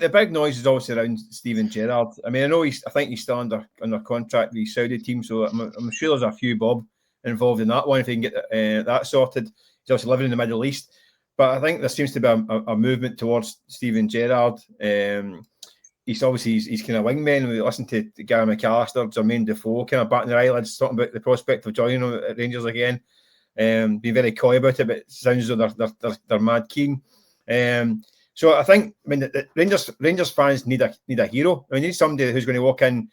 the big noise is obviously around Steven Gerrard. I mean, I think he's still under contract with the Saudi team, so I'm sure there's a few bob involved in that one if he can get that sorted. He's obviously living in the Middle East, but I think there seems to be a movement towards Steven Gerrard. He's kind of wingman. We listen to Gary McAllister, Jermaine Defoe, kind of batting their eyelids, talking about the prospect of joining them at Rangers again. Being very coy about it, but it sounds as though they're mad keen. So I think, the Rangers fans need a hero. I mean, they need somebody who's going to walk in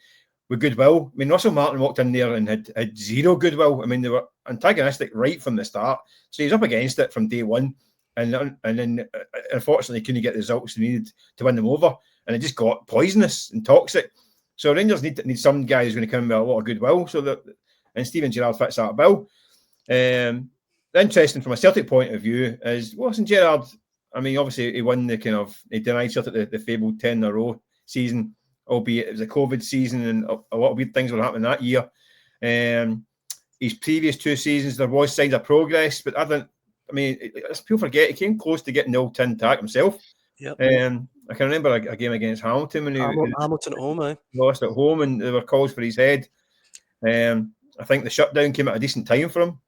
with goodwill. I mean, Russell Martin walked in there and had zero goodwill. I mean, they were antagonistic right from the start. So he's up against it from day one, and then unfortunately couldn't get the results he needed to win them over, and it just got poisonous and toxic. So Rangers need some guy who's going to come in with a lot of goodwill. And Steven Gerrard fits that bill. Interesting from a Celtic point of view is wasn't Gerrard. I mean, obviously, he won he denied Celtic the fabled 10 in a row season, albeit it was a COVID season and a lot of weird things were happening that year. His previous 2 seasons, there was signs of progress, but people forget he came close to getting the old tin tack himself. Yep. I can remember a game against Hamilton when Hamilton at home, lost at home, and there were calls for his head. I think the shutdown came at a decent time for him.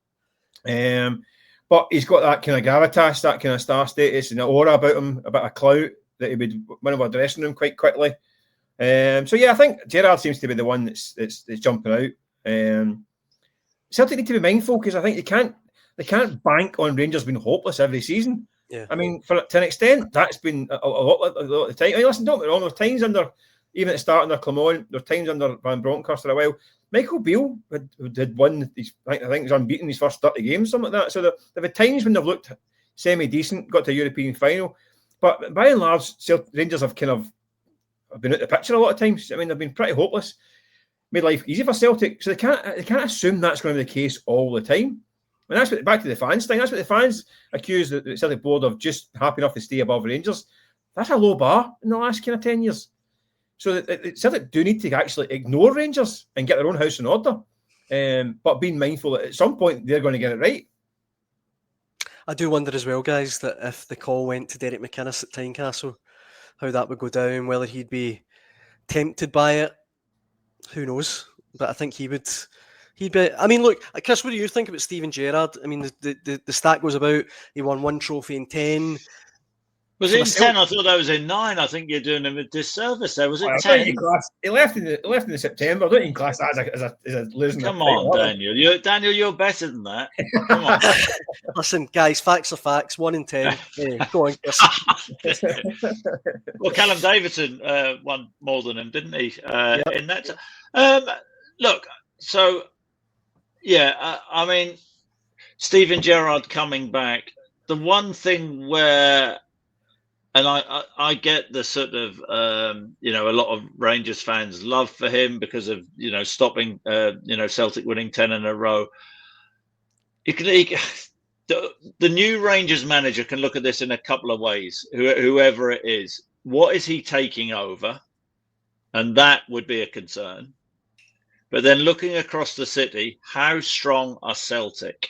But he's got that kind of gravitas, that kind of star status, and an aura about him, a bit of clout that he would win over a dressing room quite quickly. I think Gerrard seems to be the one that's jumping out. Celtic need to be mindful because I think they can't bank on Rangers being hopeless every season. Yeah. I mean, to an extent, that's been a lot of the time. I mean, listen, don't get me wrong. There's times under, even at the start under Clement, there's times under Van Bronckhorst a while. Michael Beale had won, I think he was unbeaten his first 30 games, something like that. So there have been times when they've looked semi-decent, got to a European final. But by and large, Rangers have been out the picture a lot of times. I mean, they've been pretty hopeless. Made life easy for Celtic. So they can't assume that's going to be the case all the time. And that's back to the fans thing. That's what the fans accuse the Celtic board of, just happy enough to stay above Rangers. That's a low bar in the last 10 years. So Celtic do need to actually ignore Rangers and get their own house in order, but being mindful that at some point they're going to get it right. I do wonder as well, guys, that if the call went to Derek McInnes at Tynecastle, how that would go down, whether he'd be tempted by it, who knows? But I think he'd be. I mean, look, Chris, what do you think about Steven Gerrard? I mean, the stat goes about he won 1 trophy in 10. Was it in 10? I thought that was in 9. I think you're doing him a disservice there. Was it 10? He left in September. I don't even class that as a losing. Come on, Daniel. Daniel, you're better than that. Come on. Listen, guys, facts are facts. 1 in 10. Yeah, go on, Chris. Well, Callum Davidson won more than him, didn't he? Yep. In that. Look, so, yeah, I mean, Steven Gerrard coming back. The one thing where... And I get the sort of, a lot of Rangers fans' love for him because of, stopping, Celtic winning 10 in a row. The new Rangers manager can look at this in a couple of ways, whoever it is. What is he taking over? And that would be a concern. But then looking across the city, how strong are Celtic?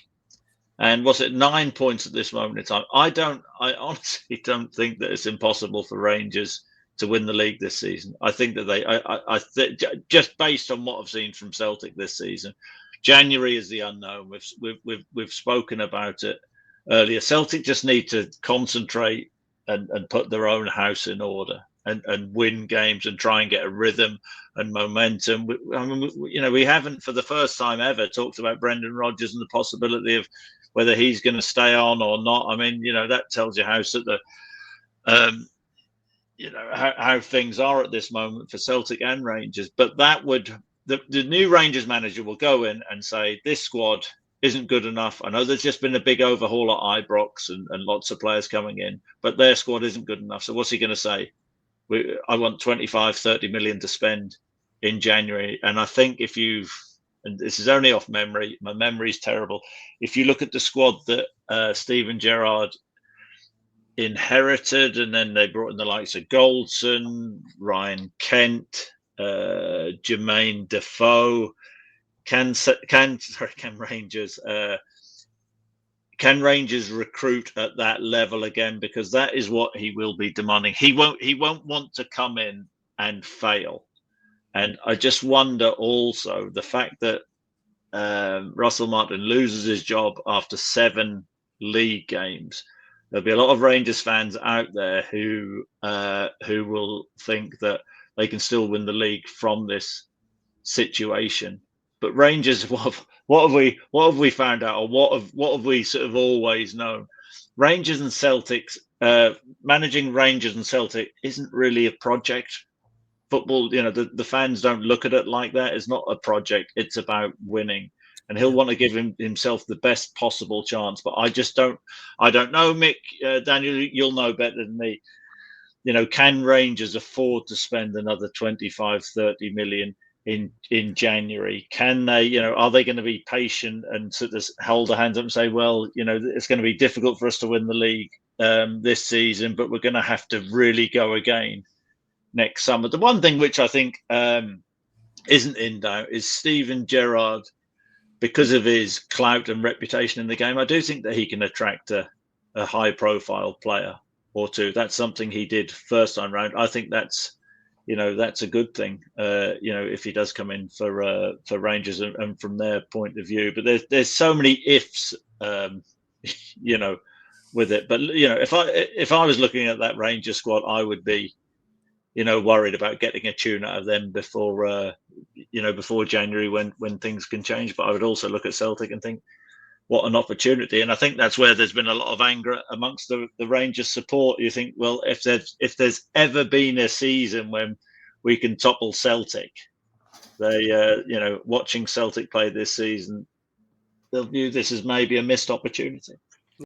And was it 9 points at this moment in time? I honestly don't think that it's impossible for Rangers to win the league this season. I think that just based on what I've seen from Celtic this season, January is the unknown. We've spoken about it earlier. Celtic just need to concentrate and put their own house in order and win games and try and get a rhythm and momentum. We haven't for the first time ever talked about Brendan Rodgers and the possibility of whether he's going to stay on or not. I mean, that tells you how how things are at this moment for Celtic and Rangers. But that would the new Rangers manager will go in and say this squad isn't good enough. I know there's just been a big overhaul at Ibrox and lots of players coming in, but their squad isn't good enough. So what's he going to say? I want 25, 30 million to spend in January. And I think and this is only off memory, my memory's terrible. If you look at the squad that Steven Gerrard inherited, and then they brought in the likes of Goldson, Ryan Kent, Jermaine Defoe, Cam Rangers, can Rangers recruit at that level again? Because that is what he will be demanding. He won't want to come in and fail. And I just wonder also the fact that Russell Martin loses his job after 7 league games. There'll be a lot of Rangers fans out there who will think that they can still win the league from this situation. But Rangers, what have we found out, or what have we sort of always known? Rangers and Celtics, managing Rangers and Celtic isn't really a project. Football, the fans don't look at it like that. It's not a project. It's about winning, and he'll want to give himself the best possible chance. But I don't know, Mick, Daniel, you'll know better than me. Can Rangers afford to spend another 25-30 million in January? Can they, are they going to be patient and sort of hold their hands up and say, well, it's going to be difficult for us to win the league this season, but we're going to have to really go again next summer? The one thing which I think isn't in doubt is Steven Gerrard, because of his clout and reputation in the game. I do think that he can attract a high-profile player or two. That's something he did first time round. I think that's a good thing. If he does come in for Rangers and from their point of view. But there's so many ifs, with it. But if I was looking at that Rangers squad, I would be worried about getting a tune out of them before January when things can change. But I would also look at Celtic and think, what an opportunity. And I think that's where there's been a lot of anger amongst the Rangers support. You think, well, if there's ever been a season when we can topple Celtic, watching Celtic play this season, they'll view this as maybe a missed opportunity.